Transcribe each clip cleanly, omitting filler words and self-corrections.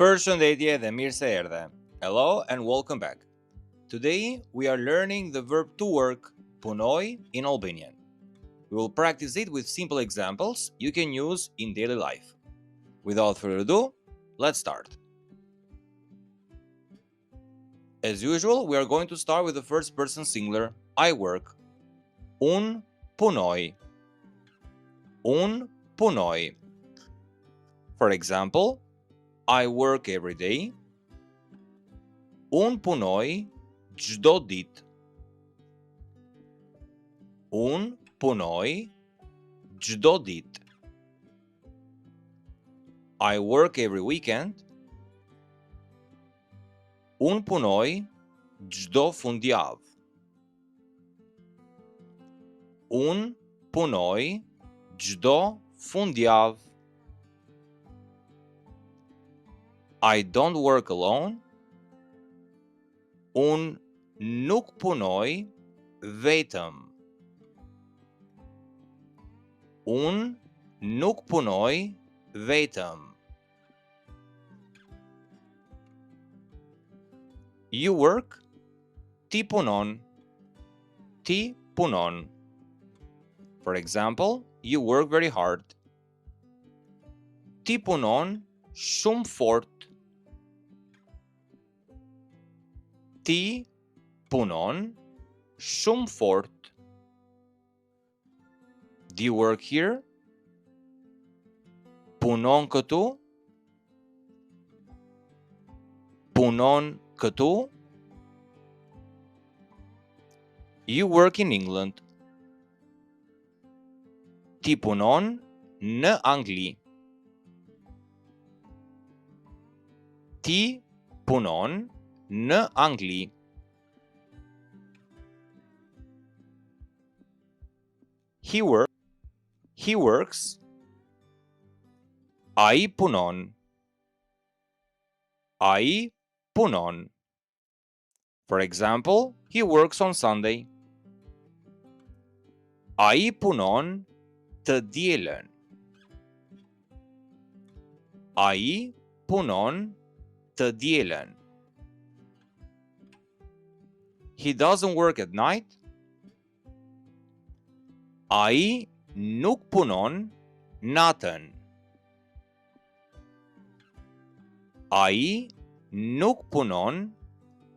Përshëndetje dhe mirë se erdhe. Hello and welcome back. Today we are learning the verb to work, punoj, in Albanian. We will practice it with simple examples you can use in daily life. Without further ado, let's start. As usual, we are going to start with the first person singular, I work. Unë punoj. Unë punoj. For example, I work every day. Unë punoj çdo ditë. Unë punoj çdo ditë. I work every weekend. Unë punoj çdo fundjavë. Unë punoj çdo fundjavë. I don't work alone. Unë nuk punoj vetëm. Unë nuk punoj vetëm. You work. Ti punon. Ti punon. For example, you work very hard. Ti punon shumë fort. Ti punon shumë fort. Do you work here? Punon këtu? Punon këtu? You work in England. Ti punon në Angli. Ti punon në Angli. He works. Ai punon. Ai punon. For example, he works on Sunday. Ai punon të dielën. Ai punon të dielën. He doesn't work at night. Ai nuk punon natën. Ai nuk punon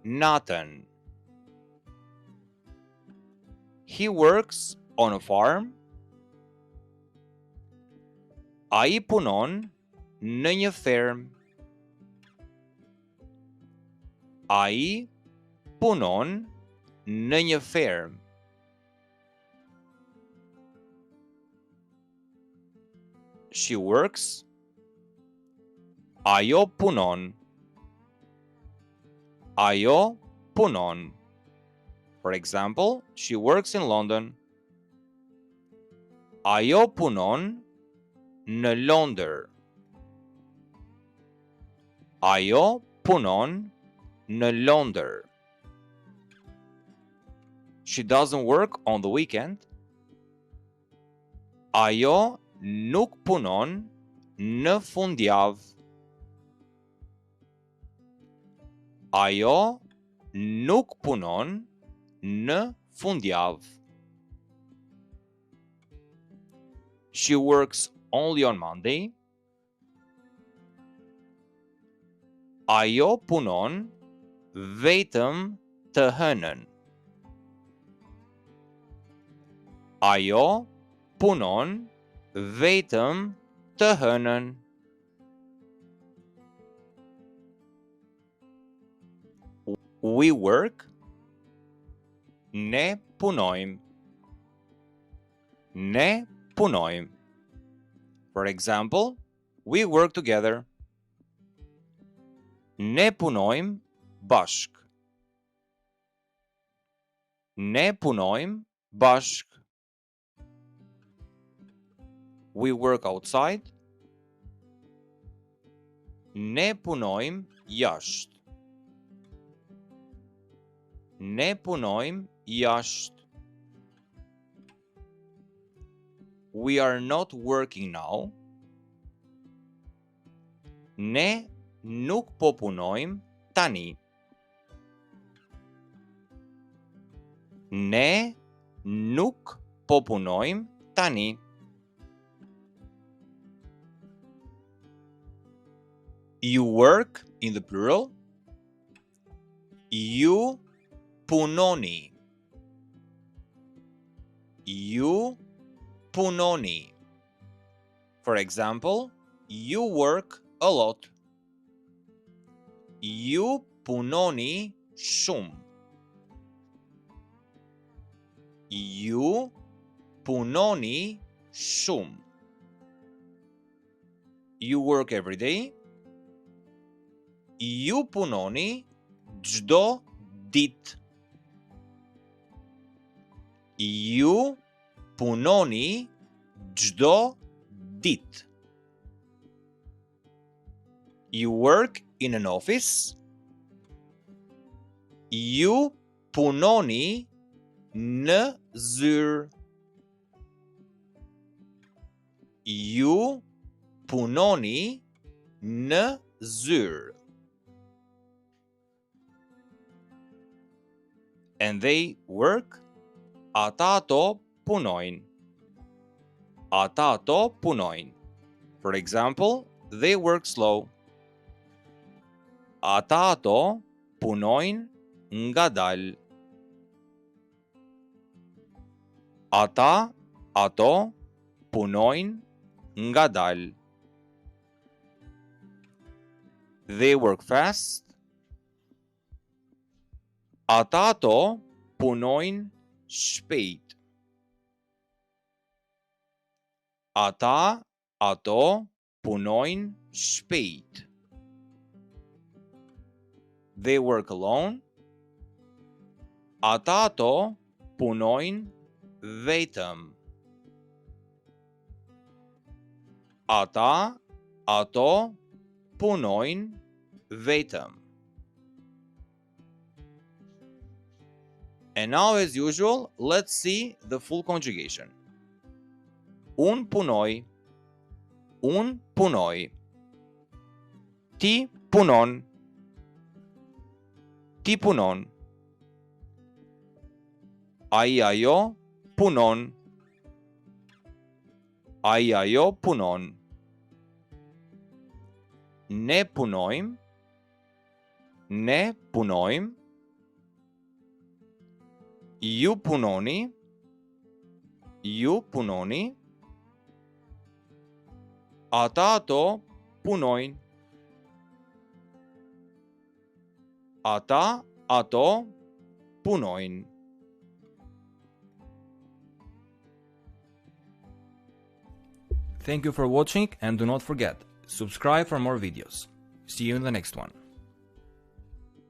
natën. He works on a farm. Ai punon në një fermë. Ai punon në një fermë. She works. Ajo punon. Ajo punon. For example, she works in London. Ajo punon në Londër. Ajo punon në Londër. She doesn't work on the weekend. Ajo nuk punon në fundjavë. Ajo nuk punon në fundjavë. She works only on Monday. Ajo punon vetëm të hënën. Ajo punon vetëm të hënën. We work. Ne punojmë. Ne punojmë. For example, we work together. Ne punojmë bashk. Ne punojmë bashk. We work outside. Ne punojmë jashtë. Ne punojmë jashtë. We are not working now. Ne nuk po punojmë tani. Ne nuk po punojmë tani. You work in the plural. Ju punoni. Ju punoni. For example, you work a lot. Ju punoni shumë. Ju punoni shumë. You work every day. Ju punoni çdo ditë. Ju punoni çdo ditë. You work in an office. Ju punoni në zyrë. Ju punoni në zyrë. And they work. Ata ato punojnë. Ata ato punojnë. For example, they work slow. Ata ato punojnë ngadalë. Ata ato punojnë ngadalë. They work fast. Ata ato punojnë shpejt. Ata ato punojnë shpejt. They work alone. Ata ato punojnë vetëm. Ata ato punojnë vetëm. And now, as usual, let's see the full conjugation. Unë punoj. Unë punoj. Ti punon. Ti punon. Ai ajo punon. Ai ajo punon. Ne punojmë. Ne punojmë. Ju punoni. Ju punoni. Ata ato punojnë. Ata ato punojnë. Thank you for watching and do not forget, subscribe for more videos. See you in the next one.